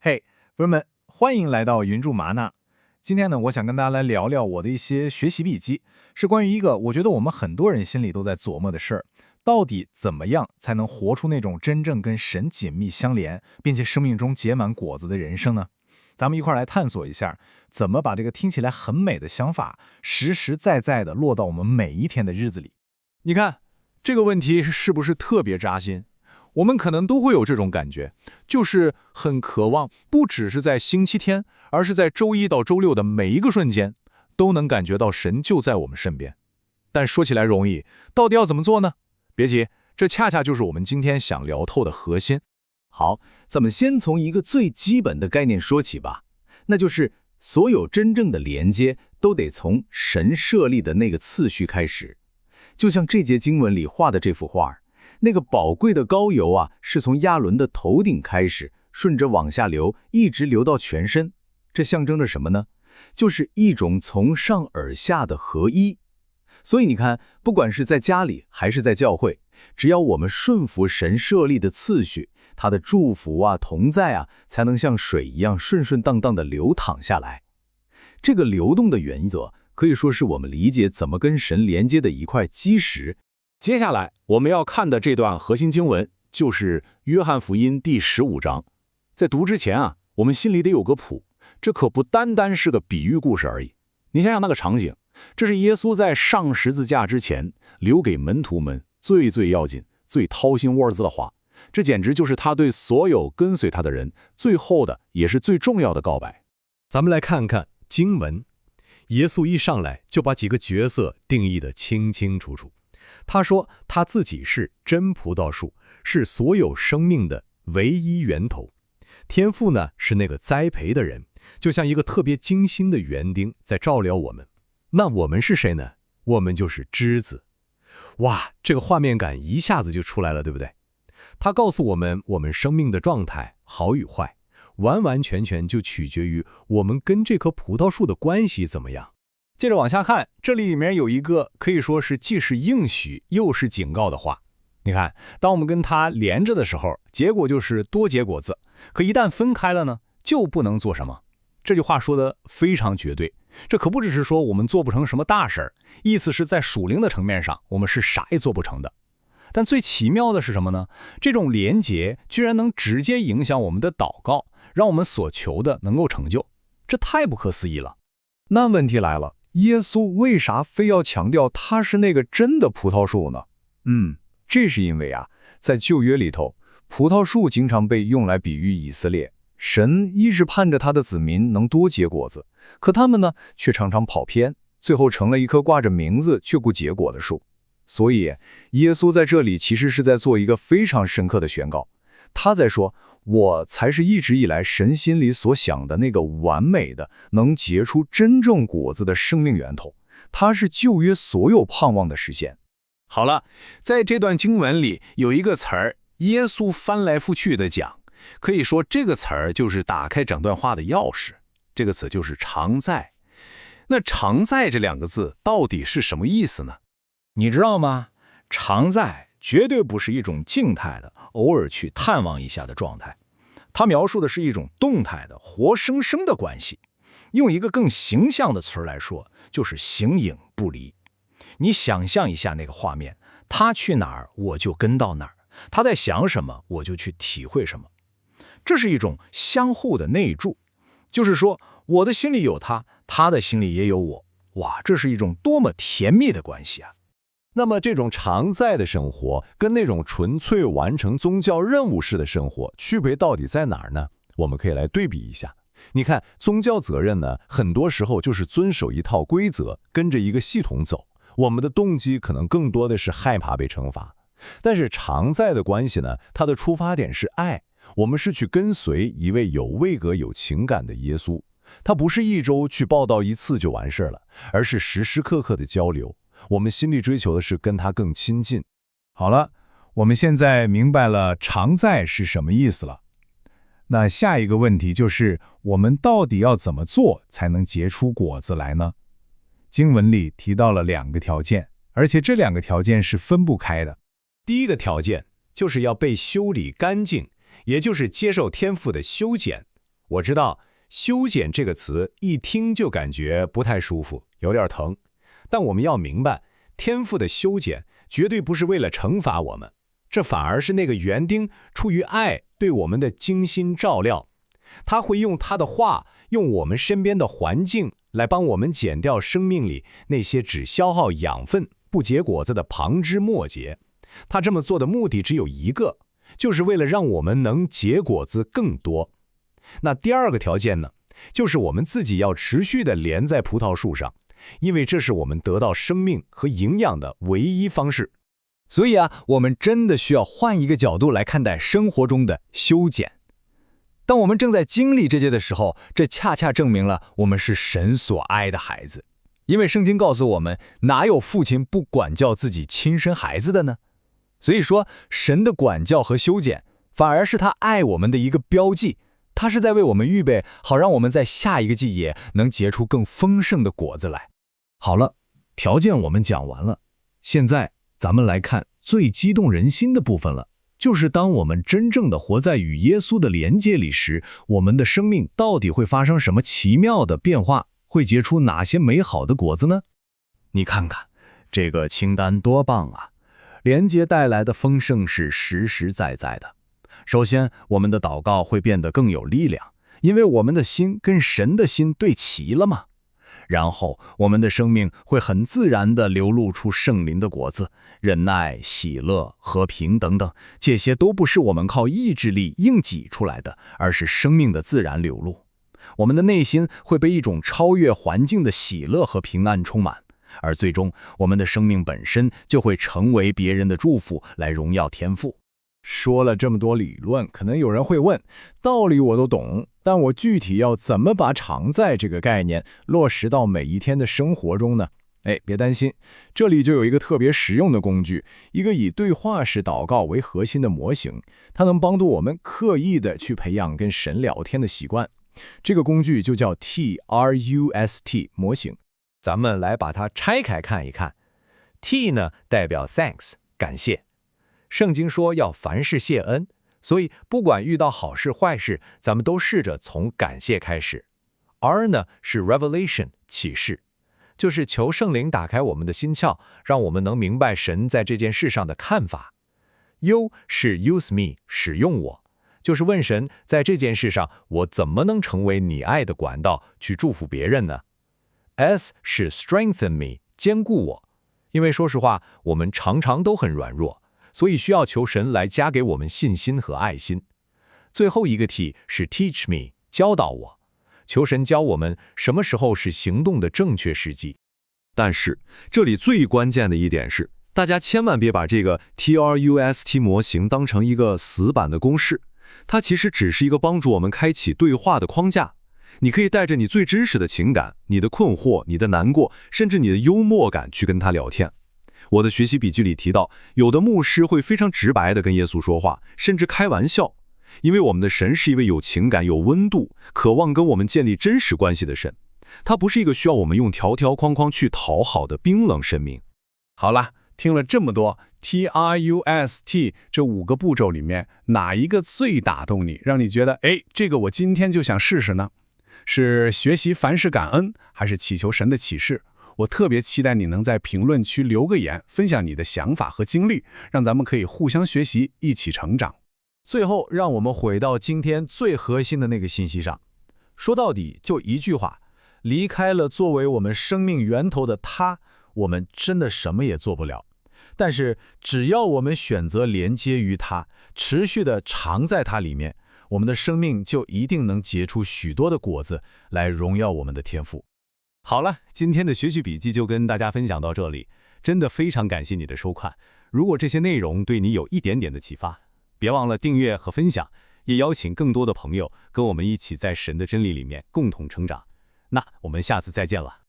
嘿，朋友们，欢迎来到云助麻娜。今天呢，我想跟大家来聊聊我的一些学习笔记，是关于一个我觉得我们很多人心里都在琢磨的事儿：到底怎么样才能活出那种真正跟神紧密相连，并且生命中结满果子的人生呢？咱们一块儿来探索一下，怎么把这个听起来很美的想法，实实在在的落到我们每一天的日子里。你看，这个问题是不是特别扎心？我们可能都会有这种感觉，就是很渴望，不只是在星期天，而是在周一到周六的每一个瞬间，都能感觉到神就在我们身边。但说起来容易，到底要怎么做呢？别急，这恰恰就是我们今天想聊透的核心。好，咱们先从一个最基本的概念说起吧，那就是所有真正的连接都得从神设立的那个次序开始。就像这节经文里画的这幅画，那个宝贵的膏油啊，是从亚伦的头顶开始，顺着往下流，一直流到全身。这象征着什么呢？就是一种从上而下的合一。所以你看，不管是在家里还是在教会，只要我们顺服神设立的次序，他的祝福啊、同在啊，才能像水一样顺顺当当的流淌下来。这个流动的原则，可以说是我们理解怎么跟神连接的一块基石。接下来我们要看的这段核心经文，就是约翰福音第15章。在读之前啊，我们心里得有个谱，这可不单单是个比喻故事而已。你想想那个场景，这是耶稣在上十字架之前留给门徒们最要紧、最掏心窝子的话，这简直就是他对所有跟随他的人最后的也是最重要的告白。咱们来看看经文，耶稣一上来就把几个角色定义得清清楚楚。他说他自己是真葡萄树，是所有生命的唯一源头。天父呢，是那个栽培的人，就像一个特别精心的园丁在照料我们。那我们是谁呢？我们就是枝子。哇，这个画面感一下子就出来了，对不对？他告诉我们，我们生命的状态好与坏，完完全全就取决于我们跟这棵葡萄树的关系怎么样。接着往下看，这里面有一个可以说是既是应许又是警告的话。你看，当我们跟它连着的时候，结果就是多结果子，可一旦分开了呢，就不能做什么。这句话说的非常绝对，这可不只是说我们做不成什么大事儿，意思是在属灵的层面上，我们是啥也做不成的。但最奇妙的是什么呢？这种连结居然能直接影响我们的祷告，让我们所求的能够成就，这太不可思议了。那问题来了，耶稣为啥非要强调他是那个真的葡萄树呢？这是因为啊，在旧约里头，葡萄树经常被用来比喻以色列，神一直盼着他的子民能多结果子，可他们呢，却常常跑偏，最后成了一棵挂着名字却不结果的树。所以，耶稣在这里其实是在做一个非常深刻的宣告，他在说，我才是一直以来神心里所想的那个完美的，能结出真正果子的生命源头，它是旧约所有盼望的实现。好了，在这段经文里有一个词儿，耶稣翻来覆去的讲，可以说这个词儿就是打开整段话的钥匙，这个词就是常在。那常在这两个字到底是什么意思呢？你知道吗？常在绝对不是一种静态的，偶尔去探望一下的状态，它描述的是一种动态的、活生生的关系。用一个更形象的词来说，就是形影不离。你想象一下那个画面，他去哪儿我就跟到哪儿，他在想什么我就去体会什么。这是一种相互的内住，就是说我的心里有他，他的心里也有我。哇，这是一种多么甜蜜的关系啊！那么这种常在的生活跟那种纯粹完成宗教任务式的生活区别到底在哪儿呢？我们可以来对比一下。你看，宗教责任呢，很多时候就是遵守一套规则，跟着一个系统走，我们的动机可能更多的是害怕被惩罚。但是常在的关系呢，它的出发点是爱，我们是去跟随一位有位格有情感的耶稣，他不是一周去报道一次就完事了，而是时时刻刻的交流。我们心里追求的是跟他更亲近。好了，我们现在明白了常在是什么意思了。那下一个问题就是，我们到底要怎么做才能结出果子来呢？经文里提到了2个条件，而且这2个条件是分不开的。第一个条件就是要被修理干净，也就是接受天父的修剪。我知道修剪这个词一听就感觉不太舒服，有点疼。但我们要明白，天父的修剪绝对不是为了惩罚我们，这反而是那个园丁出于爱对我们的精心照料。他会用他的话，用我们身边的环境来帮我们剪掉生命里那些只消耗养分不结果子的旁枝末节。他这么做的目的只有一个，就是为了让我们能结果子更多。那第二个条件呢，就是我们自己要持续地连在葡萄树上，因为这是我们得到生命和营养的唯一方式。所以啊，我们真的需要换一个角度来看待生活中的修剪。当我们正在经历这些的时候，这恰恰证明了我们是神所爱的孩子。因为圣经告诉我们，哪有父亲不管教自己亲生孩子的呢？所以说，神的管教和修剪，反而是他爱我们的一个标记。他是在为我们预备，好让我们在下一个季节能结出更丰盛的果子来。好了，条件我们讲完了，现在咱们来看最激动人心的部分了。就是当我们真正的活在与耶稣的连接里时，我们的生命到底会发生什么奇妙的变化，会结出哪些美好的果子呢？你看看，这个清单多棒啊！连接带来的丰盛是实实在在的。首先，我们的祷告会变得更有力量，因为我们的心跟神的心对齐了嘛。然后，我们的生命会很自然地流露出圣灵的果子，忍耐、喜乐、和平等等，这些都不是我们靠意志力硬挤出来的，而是生命的自然流露。我们的内心会被一种超越环境的喜乐和平安充满，而最终，我们的生命本身就会成为别人的祝福，来荣耀天父。说了这么多理论，可能有人会问，道理我都懂，但我具体要怎么把常在这个概念落实到每一天的生活中呢？别担心，这里就有一个特别实用的工具，一个以对话式祷告为核心的模型，它能帮助我们刻意的去培养跟神聊天的习惯。这个工具就叫 TRUST 模型，咱们来把它拆开看一看。T 呢代表 thanks 感谢，圣经说要凡事谢恩，所以不管遇到好事坏事，咱们都试着从感谢开始。R 呢是 revelation 启示，就是求圣灵打开我们的心窍，让我们能明白神在这件事上的看法。U 是 use me 使用我，就是问神在这件事上我怎么能成为你爱的管道去祝福别人呢？ S 是 strengthen me 坚固我，因为说实话我们常常都很软弱，所以需要求神来加给我们信心和爱心。最后一个 T 是 teach me 教导我，求神教我们什么时候是行动的正确时机。但是这里最关键的一点是，大家千万别把这个 TRUST 模型当成一个死板的公式，它其实只是一个帮助我们开启对话的框架。你可以带着你最真实的情感，你的困惑，你的难过，甚至你的幽默感去跟他聊天。我的学习笔记里提到，有的牧师会非常直白地跟耶稣说话，甚至开玩笑，因为我们的神是一位有情感、有温度，渴望跟我们建立真实关系的神。他不是一个需要我们用条条框框去讨好的冰冷神明。好了，听了这么多 TRUST 这5个步骤里面，哪一个最打动你，让你觉得这个我今天就想试试呢？是学习凡事感恩，还是祈求神的启示？我特别期待你能在评论区留个言，分享你的想法和经历，让咱们可以互相学习，一起成长。最后，让我们回到今天最核心的那个信息上。说到底，就一句话，离开了作为我们生命源头的他，我们真的什么也做不了。但是，只要我们选择连接于他，持续的常在他里面，我们的生命就一定能结出许多的果子，来荣耀我们的天父。好了，今天的学习笔记就跟大家分享到这里，真的非常感谢你的收看。如果这些内容对你有一点点的启发，别忘了订阅和分享，也邀请更多的朋友跟我们一起在神的真理里面共同成长。那我们下次再见了。